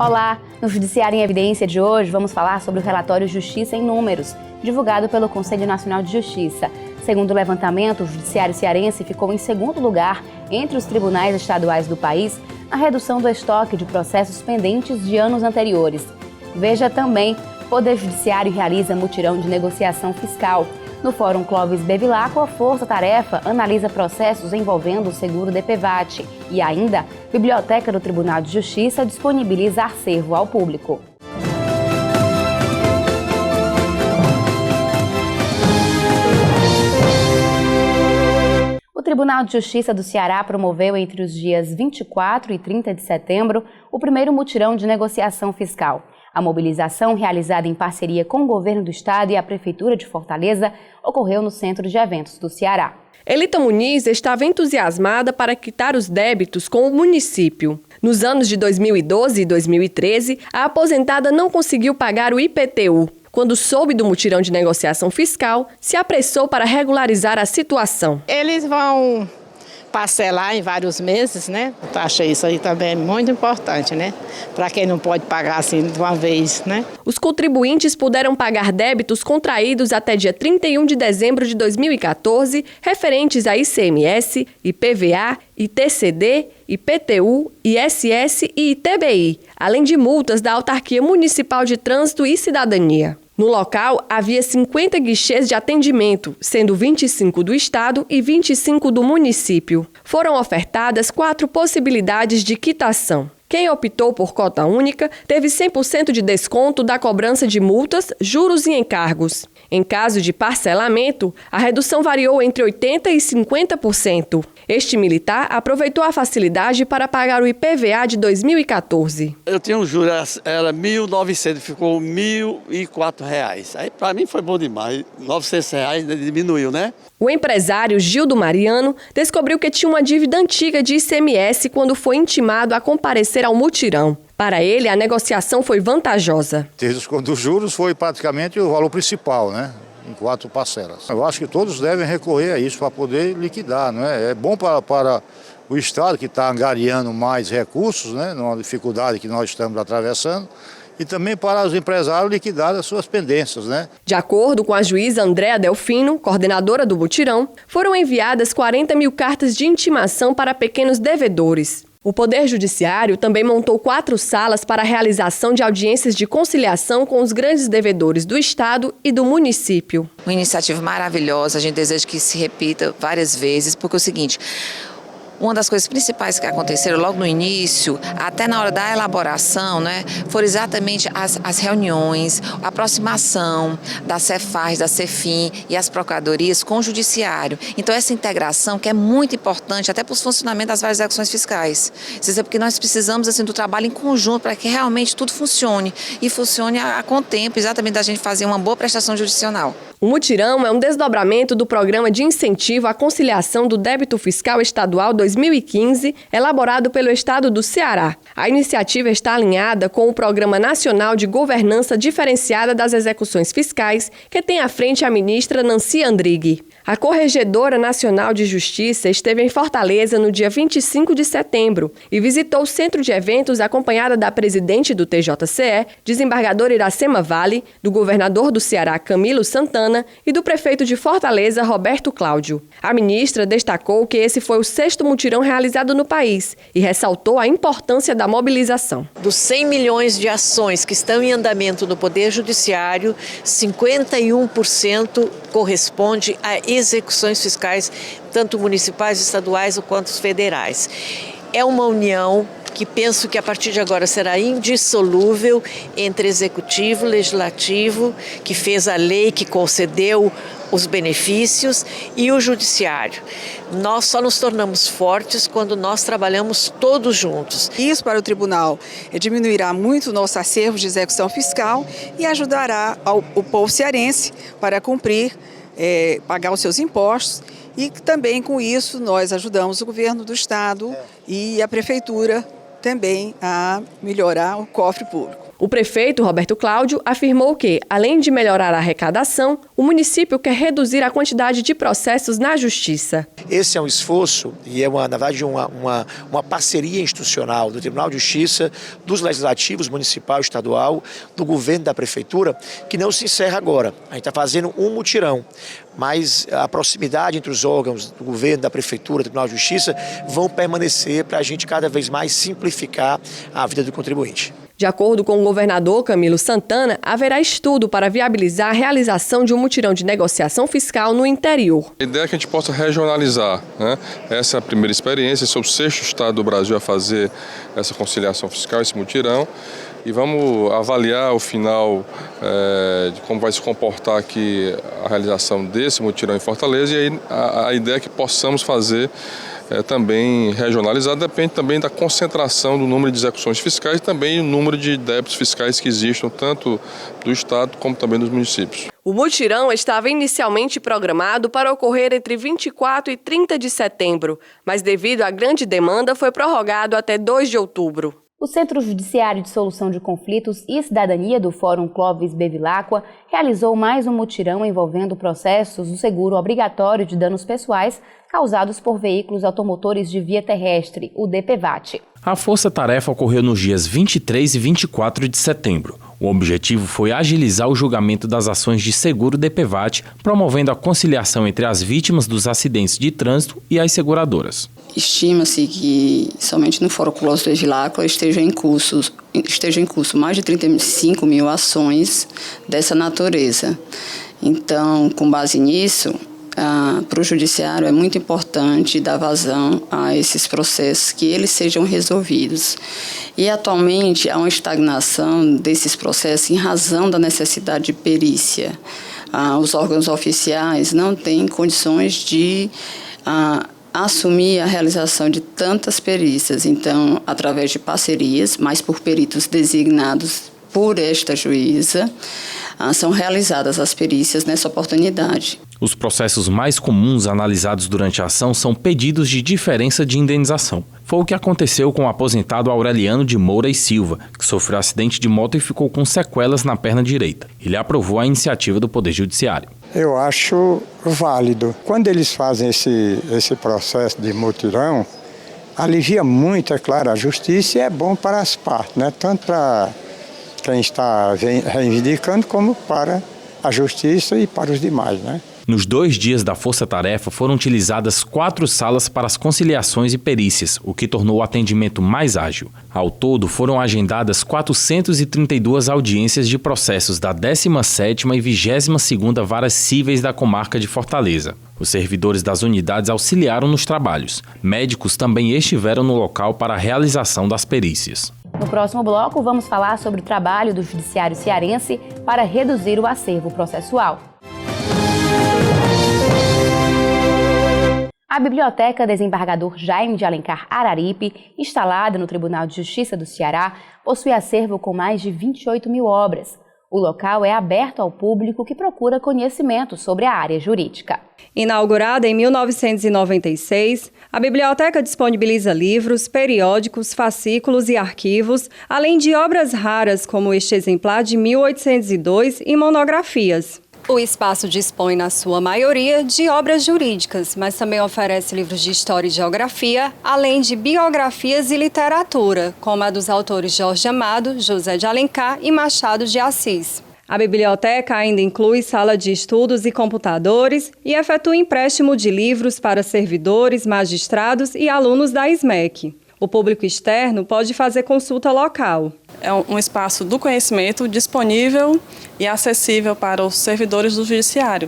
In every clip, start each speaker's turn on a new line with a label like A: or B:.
A: Olá! No Judiciário em Evidência de hoje, vamos falar sobre o relatório Justiça em Números, divulgado pelo Conselho Nacional de Justiça. Segundo o levantamento, o Judiciário cearense ficou em segundo lugar entre os tribunais estaduais do país na redução do estoque de processos pendentes de anos anteriores. Veja também, o Poder Judiciário realiza mutirão de negociação fiscal. No Fórum Clóvis Bevilacqua, a Força Tarefa analisa processos envolvendo o seguro DPVAT. E ainda, Biblioteca do Tribunal de Justiça disponibiliza acervo ao público. O Tribunal de Justiça do Ceará promoveu entre os dias 24 e 30 de setembro o primeiro mutirão de negociação fiscal. A mobilização, realizada em parceria com o Governo do Estado e a Prefeitura de Fortaleza, ocorreu no Centro de Eventos do Ceará.
B: Elita Muniz estava entusiasmada para quitar os débitos com o município. Nos anos de 2012 e 2013, a aposentada não conseguiu pagar o IPTU. Quando soube do mutirão de negociação fiscal, se apressou para regularizar a situação.
C: Eles vão parcelar em vários meses, né? Eu achei isso aí também muito importante, né? Para quem não pode pagar assim de uma vez, né?
B: Os contribuintes puderam pagar débitos contraídos até dia 31 de dezembro de 2014, referentes a ICMS, IPVA, ITCD, IPTU, ISS e ITBI, além de multas da Autarquia Municipal de Trânsito e Cidadania. No local, havia 50 guichês de atendimento, sendo 25 do Estado e 25 do município. Foram ofertadas 4 possibilidades de quitação. Quem optou por cota única teve 100% de desconto da cobrança de multas, juros e encargos. Em caso de parcelamento, a redução variou entre 80% e 50%. Este militar aproveitou a facilidade para pagar o IPVA de 2014.
D: Eu tinha um juro, era 1.900, ficou R$1.004. Aí para mim foi bom demais, R$900 diminuiu, né?
B: O empresário Gildo Mariano descobriu que tinha uma dívida antiga de ICMS quando foi intimado a comparecer ao mutirão. Para ele, a negociação foi vantajosa.
E: Dos juros foi praticamente o valor principal, né? Em 4 parcelas. Eu acho que todos devem recorrer a isso para poder liquidar, não é? É bom para o Estado, que está angariando mais recursos, né? Numa dificuldade que nós estamos atravessando, e também para os empresários liquidar as suas pendências, né?
B: De acordo com a juíza Andréa Delfino, coordenadora do mutirão, foram enviadas 40 mil cartas de intimação para pequenos devedores. O Poder Judiciário também montou 4 salas para a realização de audiências de conciliação com os grandes devedores do Estado e do município.
F: Uma iniciativa maravilhosa, a gente deseja que se repita várias vezes, porque é o seguinte: uma das coisas principais que aconteceram logo no início, até na hora da elaboração, né, foram exatamente as reuniões, a aproximação da Cefaz, da Cefim e as procuradorias com o judiciário. Então essa integração que é muito importante até para o funcionamento das várias execuções fiscais. Porque nós precisamos assim do trabalho em conjunto para que realmente tudo funcione e funcione a contempo, exatamente da gente fazer uma boa prestação jurisdicional.
B: O mutirão é um desdobramento do Programa de Incentivo à Conciliação do Débito Fiscal Estadual 2015, elaborado pelo Estado do Ceará. A iniciativa está alinhada com o Programa Nacional de Governança Diferenciada das Execuções Fiscais, que tem à frente a ministra Nancy Andrighi. A Corregedora Nacional de Justiça esteve em Fortaleza no dia 25 de setembro e visitou o Centro de Eventos acompanhada da presidente do TJCE, desembargadora Iracema Vale, do governador do Ceará, Camilo Santana, e do prefeito de Fortaleza, Roberto Cláudio. A ministra destacou que esse foi o 6º mutirão realizado no país e ressaltou a importância da mobilização.
G: Dos 100 milhões de ações que estão em andamento no Poder Judiciário, 51% corresponde a execuções fiscais, tanto municipais, estaduais quanto federais. É uma união que penso que a partir de agora será indissolúvel entre executivo, legislativo, que fez a lei, que concedeu os benefícios, e o judiciário. Nós só nos tornamos fortes quando nós trabalhamos todos juntos.
H: Isso para o tribunal diminuirá muito o nosso acervo de execução fiscal e ajudará o povo cearense para cumprir, pagar os seus impostos, e também com isso nós ajudamos o governo do estado e a prefeitura também a melhorar o cofre público.
B: O prefeito, Roberto Cláudio, afirmou que, além de melhorar a arrecadação, o município quer reduzir a quantidade de processos na Justiça.
I: Esse é um esforço e na verdade, uma parceria institucional do Tribunal de Justiça, dos legislativos municipal e estadual, do governo da prefeitura, que não se encerra agora. A gente está fazendo um mutirão, mas a proximidade entre os órgãos do governo, da prefeitura, do Tribunal de Justiça, vão permanecer para a gente cada vez mais simplificar a vida do contribuinte.
B: De acordo com o governador Camilo Santana, haverá estudo para viabilizar a realização de um mutirão de negociação fiscal no interior.
J: A ideia é que a gente possa regionalizar, né? Essa é a primeira experiência, esse é o 6º estado do Brasil a fazer essa conciliação fiscal, esse mutirão. E vamos avaliar ao final de como vai se comportar aqui a realização desse mutirão em Fortaleza. E aí a ideia é que possamos fazer também regionalizado, depende também da concentração do número de execuções fiscais e também o número de débitos fiscais que existam, tanto do Estado como também dos municípios.
B: O mutirão estava inicialmente programado para ocorrer entre 24 e 30 de setembro, mas devido à grande demanda foi prorrogado até 2 de outubro.
A: O Centro Judiciário de Solução de Conflitos e Cidadania do Fórum Clóvis Bevilacqua realizou mais um mutirão envolvendo processos do seguro obrigatório de danos pessoais causados por veículos automotores de via terrestre, o DPVAT.
K: A força-tarefa ocorreu nos dias 23 e 24 de setembro. O objetivo foi agilizar o julgamento das ações de seguro DPVAT, promovendo a conciliação entre as vítimas dos acidentes de trânsito e as seguradoras.
L: Estima-se que somente no Fórum Clóvis Bevilacqua esteja em curso mais de 35 mil ações dessa natureza. Então, com base nisso, para o judiciário é muito importante dar vazão a esses processos, que eles sejam resolvidos. E atualmente há uma estagnação desses processos em razão da necessidade de perícia. Os órgãos oficiais não têm condições de assumir a realização de tantas perícias. Então, através de parcerias, mas por peritos designados por esta juíza, são realizadas as perícias nessa oportunidade.
K: Os processos mais comuns analisados durante a ação são pedidos de diferença de indenização. Foi o que aconteceu com o aposentado Aureliano de Moura e Silva, que sofreu acidente de moto e ficou com sequelas na perna direita. Ele aprovou a iniciativa do Poder Judiciário.
M: Eu acho válido. Quando eles fazem esse processo de mutirão, alivia muito, é claro, a justiça e é bom para as partes, né? Tanto para quem está reivindicando como para a justiça e para os demais, né?
K: Nos 2 dias da força-tarefa foram utilizadas 4 salas para as conciliações e perícias, o que tornou o atendimento mais ágil. Ao todo, foram agendadas 432 audiências de processos da 17ª e 22ª Varas Cíveis da comarca de Fortaleza. Os servidores das unidades auxiliaram nos trabalhos. Médicos também estiveram no local para a realização das perícias.
A: No próximo bloco, vamos falar sobre o trabalho do Judiciário Cearense para reduzir o acervo processual. A Biblioteca Desembargador Jaime de Alencar Araripe, instalada no Tribunal de Justiça do Ceará, possui acervo com mais de 28 mil obras. O local é aberto ao público que procura conhecimento sobre a área jurídica.
N: Inaugurada em 1996, a biblioteca disponibiliza livros, periódicos, fascículos e arquivos, além de obras raras como este exemplar de 1802 e monografias. O espaço dispõe, na sua maioria, de obras jurídicas, mas também oferece livros de história e geografia, além de biografias e literatura, como a dos autores Jorge Amado, José de Alencar e Machado de Assis. A biblioteca ainda inclui sala de estudos e computadores e efetua empréstimo de livros para servidores, magistrados e alunos da SMEC. O público externo pode fazer consulta local.
O: É um espaço do conhecimento disponível e acessível para os servidores do judiciário.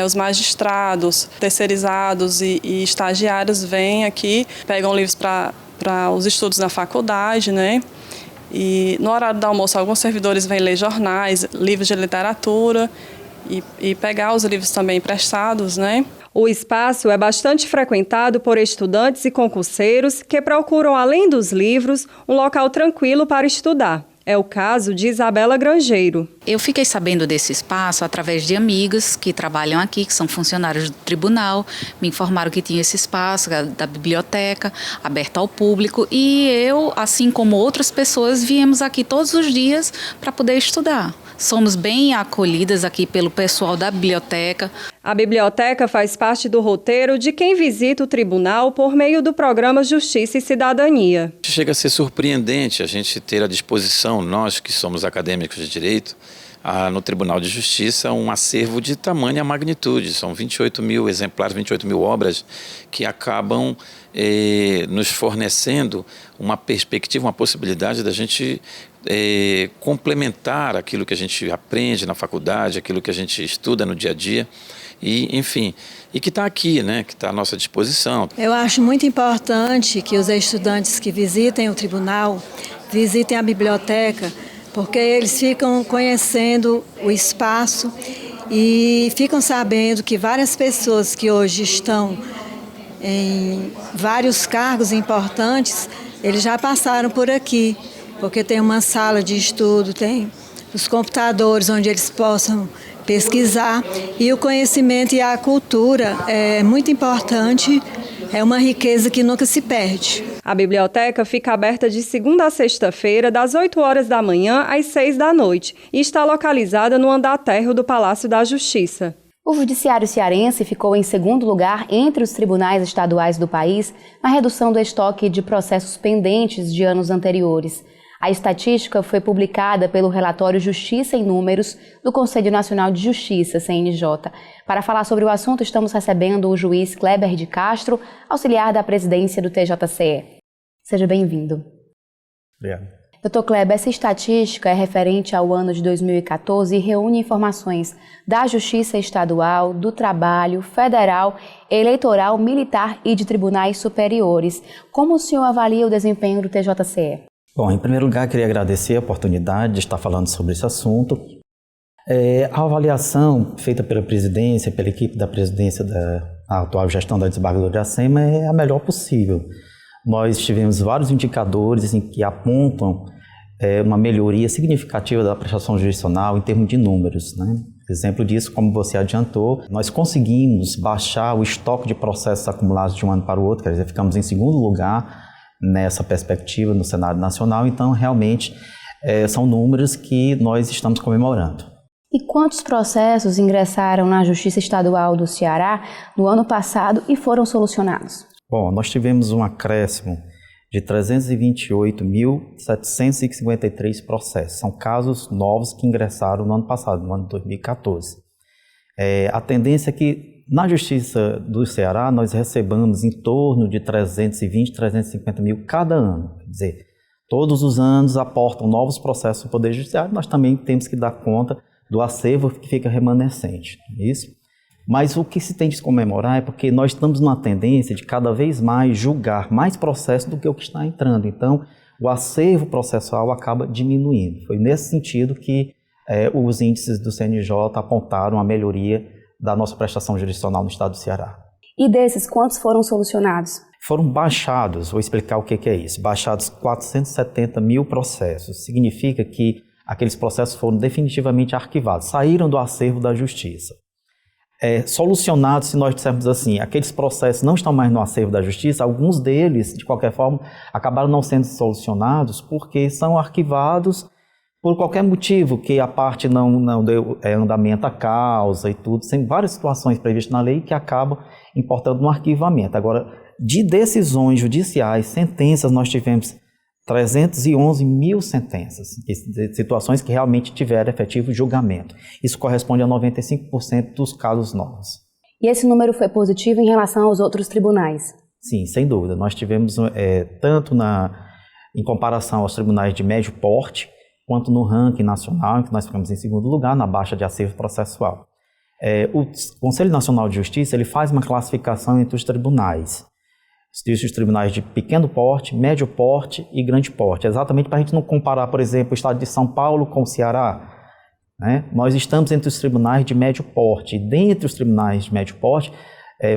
O: Os magistrados, terceirizados e estagiários vêm aqui, pegam livros para os estudos na faculdade, né? E no horário do almoço, alguns servidores vêm ler jornais, livros de literatura e pegar os livros também emprestados, né?
N: O espaço é bastante frequentado por estudantes e concurseiros que procuram, além dos livros, um local tranquilo para estudar. É o caso de Isabela Grangeiro.
P: Eu fiquei sabendo desse espaço através de amigas que trabalham aqui, que são funcionários do tribunal. Me informaram que tinha esse espaço da biblioteca, aberto ao público. E eu, assim como outras pessoas, viemos aqui todos os dias para poder estudar. Somos bem acolhidas aqui pelo pessoal da biblioteca.
N: A biblioteca faz parte do roteiro de quem visita o tribunal por meio do programa Justiça e Cidadania.
Q: Chega a ser surpreendente a gente ter à disposição, nós que somos acadêmicos de direito, no Tribunal de Justiça, um acervo de tamanha magnitude. São 28 mil exemplares, 28 mil obras que acabam nos fornecendo uma perspectiva, uma possibilidade da gente complementar aquilo que a gente aprende na faculdade, aquilo que a gente estuda no dia a dia, e, enfim, e que está aqui, né, que está à nossa disposição.
R: Eu acho muito importante que os estudantes que visitem o tribunal visitem a biblioteca, porque eles ficam conhecendo o espaço e ficam sabendo que várias pessoas que hoje estão em vários cargos importantes, eles já passaram por aqui, porque tem uma sala de estudo, tem os computadores onde eles possam pesquisar, e o conhecimento e a cultura é muito importante, é uma riqueza que nunca se perde.
N: A biblioteca fica aberta de segunda a sexta-feira, das 8 horas da manhã às 6 da noite, e está localizada no andar térreo do Palácio da Justiça.
A: O Judiciário Cearense ficou em segundo lugar entre os tribunais estaduais do país na redução do estoque de processos pendentes de anos anteriores. A estatística foi publicada pelo relatório Justiça em Números do Conselho Nacional de Justiça, CNJ. Para falar sobre o assunto, estamos recebendo o juiz Kleber de Castro, auxiliar da presidência do TJCE. Seja bem-vindo.
S: Obrigado.
A: Dr. Kleber, essa estatística é referente ao ano de 2014 e reúne informações da Justiça Estadual, do Trabalho, Federal, Eleitoral, Militar e de tribunais superiores. Como o senhor avalia o desempenho do TJCE?
S: Bom, em primeiro lugar, queria agradecer a oportunidade de estar falando sobre esse assunto. A avaliação feita pela presidência, pela equipe da presidência da atual gestão da desembargadora Iracema é a melhor possível. Nós tivemos vários indicadores que apontam uma melhoria significativa da prestação jurisdicional em termos de números, né? Exemplo disso, como você adiantou, nós conseguimos baixar o estoque de processos acumulados de um ano para o outro, quer dizer, ficamos em segundo lugar nessa perspectiva no cenário nacional, então realmente são números que nós estamos comemorando.
A: E quantos processos ingressaram na Justiça Estadual do Ceará no ano passado e foram solucionados?
S: Bom, nós tivemos um acréscimo de 328.753 processos. São casos novos que ingressaram no ano passado, no ano de 2014. A tendência é que na Justiça do Ceará nós recebamos em torno de 320, 350 mil cada ano. Quer dizer, todos os anos aportam novos processos no Poder Judiciário, nós também temos que dar conta do acervo que fica remanescente. Isso? Mas o que se tem de comemorar é porque nós estamos numa tendência de cada vez mais julgar mais processos do que o que está entrando. Então, o acervo processual acaba diminuindo. Foi nesse sentido que os índices do CNJ apontaram a melhoria da nossa prestação jurisdicional no estado do Ceará.
A: E desses, quantos foram solucionados?
S: Foram baixados, vou explicar o que é isso, baixados 470 mil processos. Significa que aqueles processos foram definitivamente arquivados, saíram do acervo da Justiça. Solucionados, se nós dissermos assim, aqueles processos não estão mais no acervo da Justiça, alguns deles, de qualquer forma, acabaram não sendo solucionados porque são arquivados por qualquer motivo, que a parte não deu andamento à causa e tudo. Tem várias situações previstas na lei que acabam importando no arquivamento. Agora, de decisões judiciais, sentenças, nós tivemos 311 mil sentenças, situações que realmente tiveram efetivo julgamento. Isso corresponde a 95% dos casos novos.
A: E esse número foi positivo em relação aos outros tribunais?
S: Sim, sem dúvida. Nós tivemos, tanto em comparação aos tribunais de médio porte, quanto no ranking nacional, em que nós ficamos em segundo lugar, na baixa de acervo processual. O Conselho Nacional de Justiça ele faz uma classificação entre os tribunais. Os tribunais de pequeno porte, médio porte e grande porte, exatamente para a gente não comparar, por exemplo, o estado de São Paulo com o Ceará. Né? Nós estamos entre os tribunais de médio porte, e dentre os tribunais de médio porte,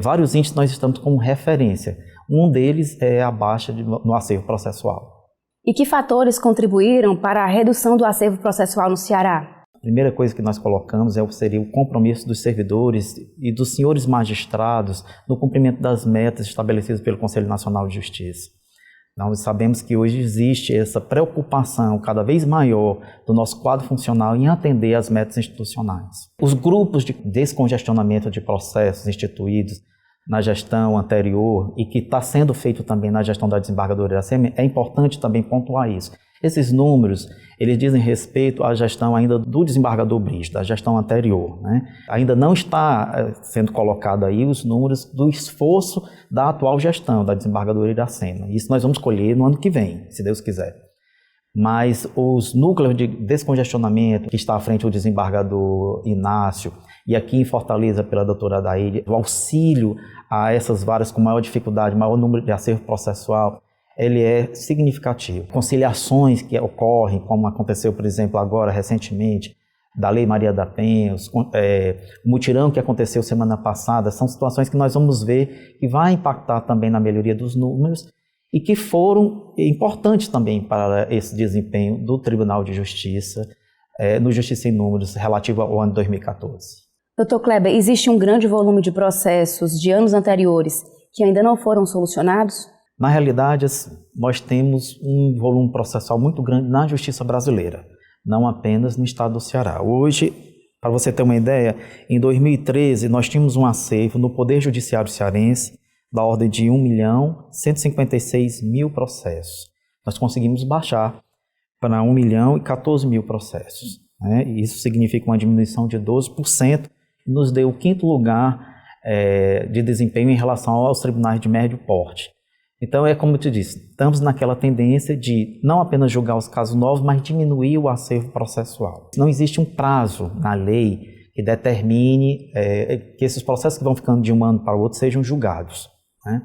S: vários índices nós estamos como referência. Um deles é a baixa no acervo processual.
A: E que fatores contribuíram para a redução do acervo processual no Ceará?
S: A primeira coisa que nós colocamos seria o compromisso dos servidores e dos senhores magistrados no cumprimento das metas estabelecidas pelo Conselho Nacional de Justiça. Nós sabemos que hoje existe essa preocupação cada vez maior do nosso quadro funcional em atender às metas institucionais. Os grupos de descongestionamento de processos instituídos na gestão anterior e que está sendo feito também na gestão da desembargadora Iracema, é importante também pontuar isso. Esses números, eles dizem respeito à gestão ainda do desembargador Brice, da gestão anterior, né? Ainda não está sendo colocado aí os números do esforço da atual gestão, da desembargadora Iracema. Isso nós vamos colher no ano que vem, se Deus quiser. Mas os núcleos de descongestionamento que está à frente o desembargador Inácio e aqui em Fortaleza pela doutora Adaíde, o auxílio a essas varas com maior dificuldade, maior número de acervo processual, ele é significativo. Conciliações que ocorrem, como aconteceu, por exemplo, agora, recentemente, da Lei Maria da Penha, o mutirão que aconteceu semana passada, são situações que nós vamos ver que vai impactar também na melhoria dos números e que foram importantes também para esse desempenho do Tribunal de Justiça, no Justiça em Números, relativo ao ano 2014.
A: Dr. Kleber, existe um grande volume de processos de anos anteriores que ainda não foram solucionados?
S: Na realidade, nós temos um volume processual muito grande na justiça brasileira, não apenas no estado do Ceará. Hoje, para você ter uma ideia, em 2013 nós tínhamos um acervo no Poder Judiciário cearense da ordem de 1.156.000 processos. Nós conseguimos baixar para 1.014.000 processos, né? Isso significa uma diminuição de 12%, e nos deu o 5º lugar de desempenho em relação aos tribunais de médio porte. Então, como eu te disse, estamos naquela tendência de não apenas julgar os casos novos, mas diminuir o acervo processual. Não existe um prazo na lei que determine que esses processos que vão ficando de um ano para o outro sejam julgados, né?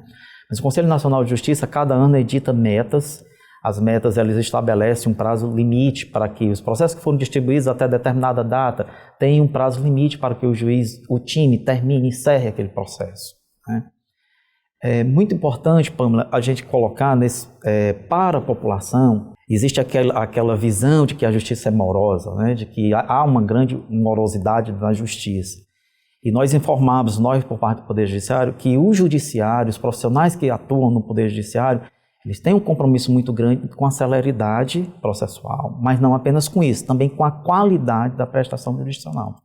S: Mas o Conselho Nacional de Justiça, cada ano, edita metas. As metas, elas estabelecem um prazo limite para que os processos que foram distribuídos até determinada data tenham um prazo limite para que o juiz, o time, termine e encerre aquele processo, né? É muito importante, Pâmela, a gente colocar para a população, existe aquela visão de que a justiça é morosa, né? De que há uma grande morosidade na justiça. E nós informamos, por parte do Poder Judiciário, que o judiciário, os profissionais que atuam no Poder Judiciário, eles têm um compromisso muito grande com a celeridade processual, mas não apenas com isso, também com a qualidade da prestação jurisdicional.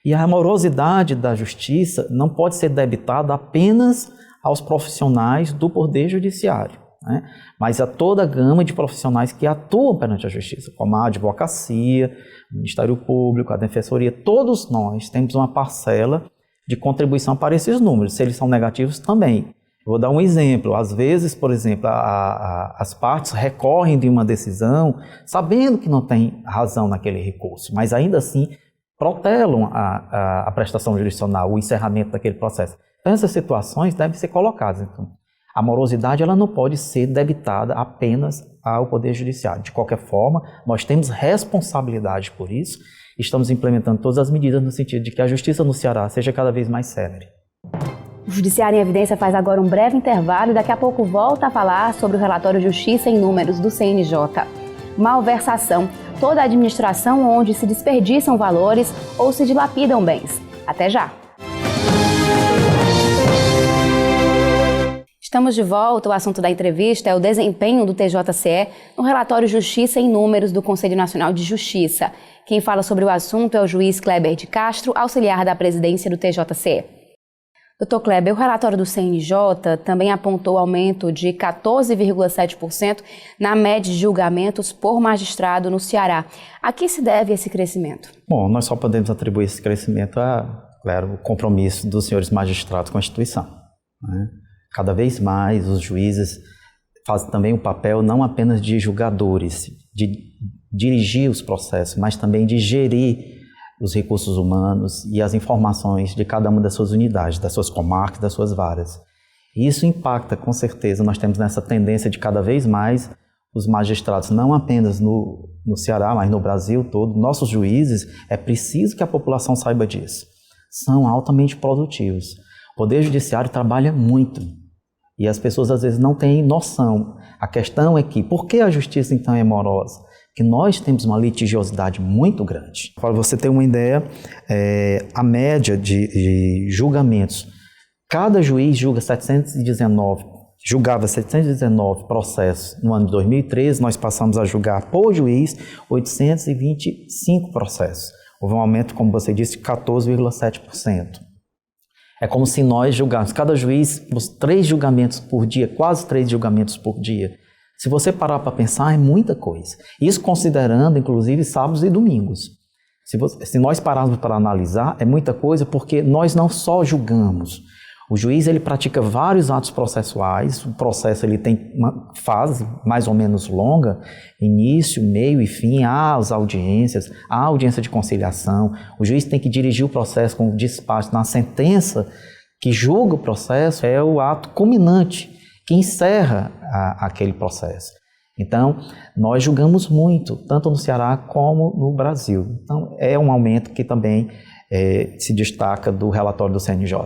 S: E a morosidade da justiça não pode ser debitada apenas aos profissionais do Poder Judiciário, né? Mas a toda a gama de profissionais que atuam perante a Justiça, como a advocacia, o Ministério Público, a Defensoria, todos nós temos uma parcela de contribuição para esses números, se eles são negativos também. Eu vou dar um exemplo, às vezes, por exemplo, as partes recorrem de uma decisão sabendo que não tem razão naquele recurso, mas ainda assim protelam a prestação jurisdicional, o encerramento daquele processo. Então, essas situações devem ser colocadas. Então, a morosidade ela não pode ser debitada apenas ao Poder Judiciário. De qualquer forma, nós temos responsabilidade por isso e estamos implementando todas as medidas no sentido de que a justiça no Ceará seja cada vez mais célere.
A: O Judiciário em Evidência faz agora um breve intervalo e daqui a pouco volta a falar sobre o relatório Justiça em Números do CNJ. Malversação, toda a administração onde se desperdiçam valores ou se dilapidam bens. Até já! Estamos de volta. O assunto da entrevista é o desempenho do TJCE no relatório Justiça em Números do Conselho Nacional de Justiça. Quem fala sobre o assunto é o juiz Kleber de Castro, auxiliar da presidência do TJCE. Dr. Kleber, o relatório do CNJ também apontou aumento de 14,7% na média de julgamentos por magistrado no Ceará. A que se deve esse crescimento?
S: Bom, nós só podemos atribuir esse crescimento o compromisso dos senhores magistrados com a instituição, né? Cada vez mais os juízes fazem também o papel não apenas de julgadores, de dirigir os processos, mas também de gerir os recursos humanos e as informações de cada uma das suas unidades, das suas comarcas, das suas varas. E isso impacta, com certeza, nós temos nessa tendência de cada vez mais os magistrados, não apenas no Ceará, mas no Brasil todo, nossos juízes, é preciso que a população saiba disso, são altamente produtivos. O Poder Judiciário trabalha muito, E as pessoas às vezes não têm noção. A questão é que, por que a justiça então é morosa? Porque nós temos uma litigiosidade muito grande. Para você ter uma ideia, a média de julgamentos, cada juiz julgava 719 processos. No ano de 2013, nós passamos a julgar por juiz 825 processos. Houve um aumento, como você disse, de 14,7%. É como se nós julgássemos, cada juiz, 3 julgamentos por dia, quase 3 julgamentos por dia. Se você parar para pensar, é muita coisa. Isso considerando, inclusive, sábados e domingos. Se nós pararmos para analisar, é muita coisa, porque nós não só julgamos. O juiz ele pratica vários atos processuais, o processo ele tem uma fase mais ou menos longa, início, meio e fim, há as audiências, há a audiência de conciliação, o juiz tem que dirigir o processo com despacho na sentença que julga o processo, é o ato culminante que encerra aquele processo. Então, nós julgamos muito, tanto no Ceará como no Brasil. Então, é um aumento que também se destaca do relatório do CNJ.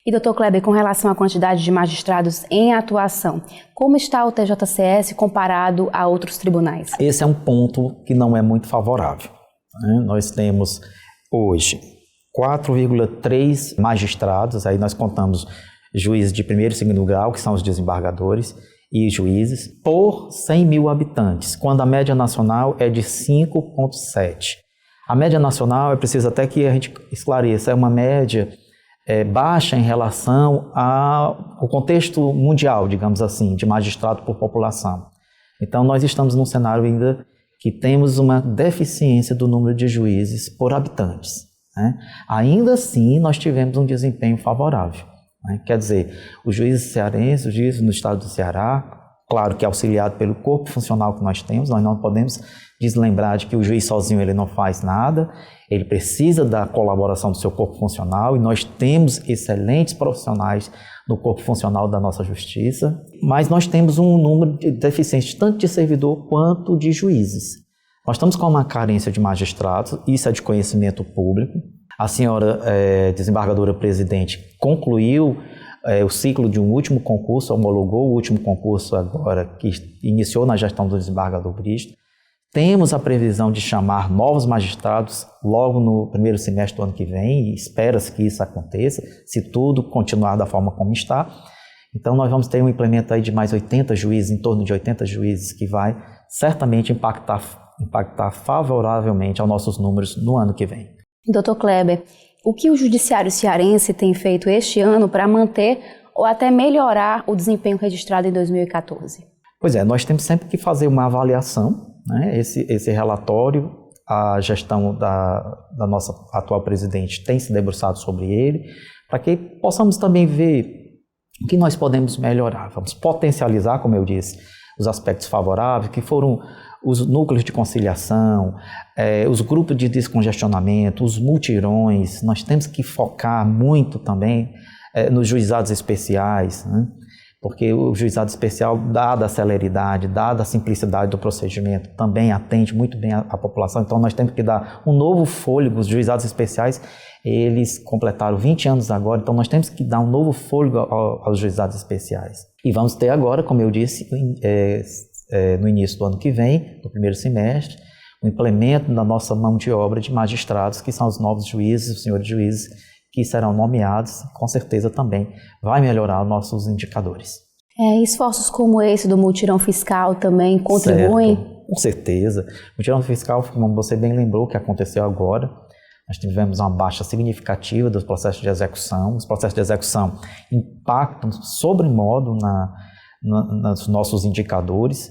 A: E, doutor Kleber, com relação à quantidade de magistrados em atuação, como está o TJCS comparado a outros tribunais?
S: Esse é um ponto que não é muito favorável, né? Nós temos hoje 4,3 magistrados, aí nós contamos juízes de primeiro e segundo grau, que são os desembargadores, e juízes, por 100 mil habitantes, quando a média nacional é de 5,7. A média nacional, é preciso até que a gente esclareça, é uma média baixa em relação ao contexto mundial, digamos assim, de magistrado por população. Então, nós estamos num cenário ainda que temos uma deficiência do número de juízes por habitantes, né? Ainda assim, nós tivemos um desempenho favorável, né? Quer dizer, os juízes cearenses, os juízes no estado do Ceará, claro que auxiliado pelo corpo funcional que nós temos, nós não podemos deslembrar de que o juiz sozinho ele não faz nada, ele precisa da colaboração do seu corpo funcional e nós temos excelentes profissionais no corpo funcional da nossa justiça, mas nós temos um número de deficientes tanto de servidor quanto de juízes. Nós estamos com uma carência de magistrados, isso é de conhecimento público. A senhora desembargadora presidente concluiu o ciclo de um último concurso, homologou o último concurso agora que iniciou na gestão do desembargador Bristo. Temos a previsão de chamar novos magistrados logo no primeiro semestre do ano que vem e espera-se que isso aconteça, se tudo continuar da forma como está. Então nós vamos ter um implemento aí de mais 80 juízes, em torno de 80 juízes, que vai certamente impactar favoravelmente aos nossos números no ano que vem.
A: Doutor Kleber, o que o Judiciário Cearense tem feito este ano para manter ou até melhorar o desempenho registrado em 2014?
S: Pois é, nós temos sempre que fazer uma avaliação, né? Esse relatório, a gestão da nossa atual presidente tem se debruçado sobre ele, para que possamos também ver o que nós podemos melhorar. Vamos potencializar, como eu disse, os aspectos favoráveis, que foram os núcleos de conciliação, os grupos de descongestionamento, os mutirões. Nós temos que focar muito também nos juizados especiais, né? Porque o juizado especial, dada a celeridade, dada a simplicidade do procedimento, também atende muito bem a população. Então, nós temos que dar um novo fôlego. Os juizados especiais, eles completaram 20 anos agora, então nós temos que dar um novo fôlego aos juizados especiais. E vamos ter agora, como eu disse, no início do ano que vem, no primeiro semestre, o implemento da nossa mão de obra de magistrados, que são os novos juízes, os senhores juízes, que serão nomeados, com certeza também vai melhorar os nossos indicadores.
A: Esforços como esse do mutirão fiscal também contribuem?
S: Certo, com certeza. O mutirão fiscal, como você bem lembrou, que aconteceu agora, nós tivemos uma baixa significativa dos processos de execução. Os processos de execução impactam sobremodo nos nossos indicadores.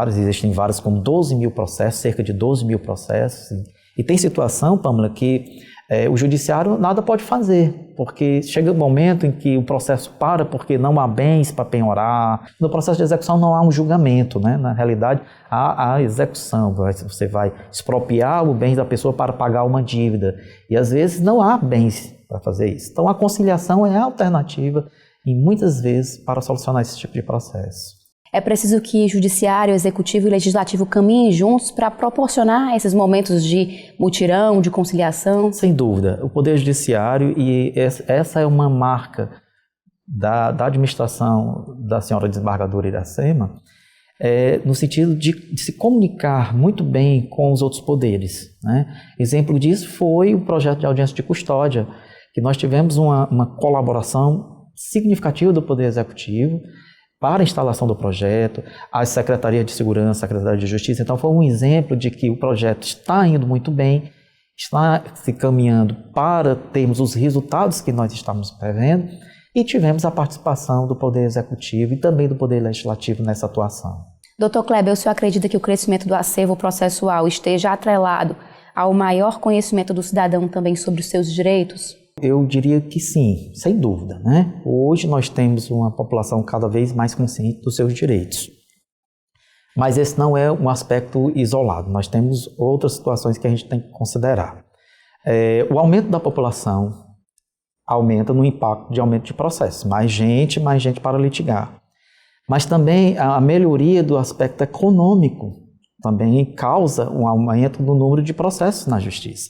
S: Existem vários como 12 mil processos, cerca de 12 mil processos. E tem situação, Pâmela, que o judiciário nada pode fazer, porque chega um momento em que o processo para porque não há bens para penhorar. No processo de execução não há um julgamento, né? Na realidade, há a execução. Você vai expropriar o bem da pessoa para pagar uma dívida. E às vezes não há bens para fazer isso. Então a conciliação é a alternativa, e muitas vezes, para solucionar esse tipo de processo.
A: É preciso que Judiciário, Executivo e Legislativo caminhem juntos para proporcionar esses momentos de mutirão, de conciliação?
S: Sem dúvida. O Poder Judiciário, e essa é uma marca da administração da senhora desembargadora Iracema, no sentido de se comunicar muito bem com os outros poderes, né? Exemplo disso foi o projeto de audiência de custódia, que nós tivemos uma colaboração significativa do Poder Executivo para a instalação do projeto, as Secretarias de Segurança, Secretaria de Justiça. Então foi um exemplo de que o projeto está indo muito bem, está se caminhando para termos os resultados que nós estamos prevendo, e tivemos a participação do Poder Executivo e também do Poder Legislativo nessa atuação.
A: Dr. Kleber, o senhor acredita que o crescimento do acervo processual esteja atrelado ao maior conhecimento do cidadão também sobre os seus direitos?
S: Eu diria que sim, sem dúvida, né? Hoje nós temos uma população cada vez mais consciente dos seus direitos. Mas esse não é um aspecto isolado, nós temos outras situações que a gente tem que considerar. O aumento da população aumenta no impacto de aumento de processos, mais gente para litigar. Mas também a melhoria do aspecto econômico também causa um aumento no número de processos na justiça.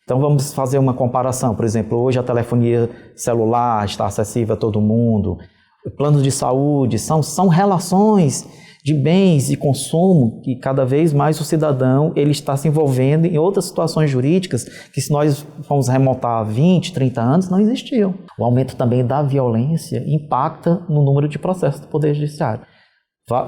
S: Então vamos fazer uma comparação, por exemplo, hoje a telefonia celular está acessível a todo mundo, planos de saúde, são relações de bens e consumo que cada vez mais o cidadão ele está se envolvendo em outras situações jurídicas que, se nós formos remontar 20, 30 anos, não existiam. O aumento também da violência impacta no número de processos do Poder Judiciário.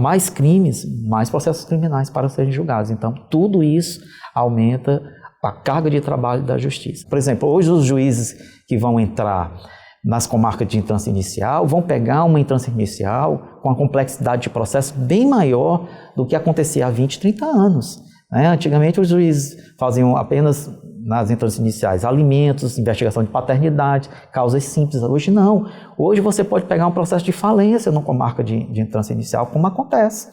S: Mais crimes, mais processos criminais para serem julgados. Então, tudo isso aumenta a carga de trabalho da Justiça. Por exemplo, hoje os juízes que vão entrar nas comarcas de entrância inicial vão pegar uma entrância inicial com uma complexidade de processo bem maior do que acontecia há 20, 30 anos. Antigamente os juízes faziam apenas nas entrâncias iniciais alimentos, investigação de paternidade, causas simples. Hoje não. Hoje você pode pegar um processo de falência numa comarca de entrância inicial, como acontece.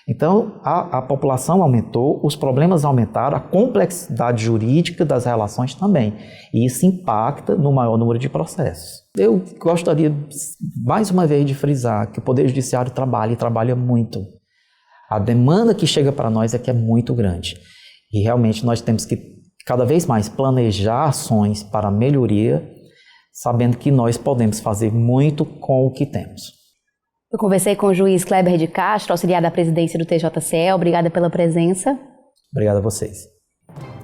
S: Então, a população aumentou, os problemas aumentaram, a complexidade jurídica das relações também. E isso impacta no maior número de processos. Eu gostaria, mais uma vez, de frisar que o Poder Judiciário trabalha e trabalha muito. A demanda que chega para nós é que é muito grande. E realmente nós temos que, cada vez mais, planejar ações para melhoria, sabendo que nós podemos fazer muito com o que temos.
A: Eu conversei com o juiz Kleber de Castro, auxiliar da presidência do TJCE. Obrigada pela presença.
S: Obrigado a vocês.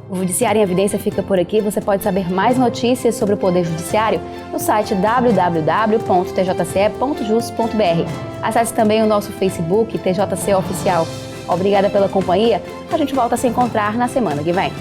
A: O Judiciário em Evidência fica por aqui. Você pode saber mais notícias sobre o Poder Judiciário no site www.tjce.jus.br. Acesse também o nosso Facebook, TJC Oficial. Obrigada pela companhia. A gente volta a se encontrar na semana que vem.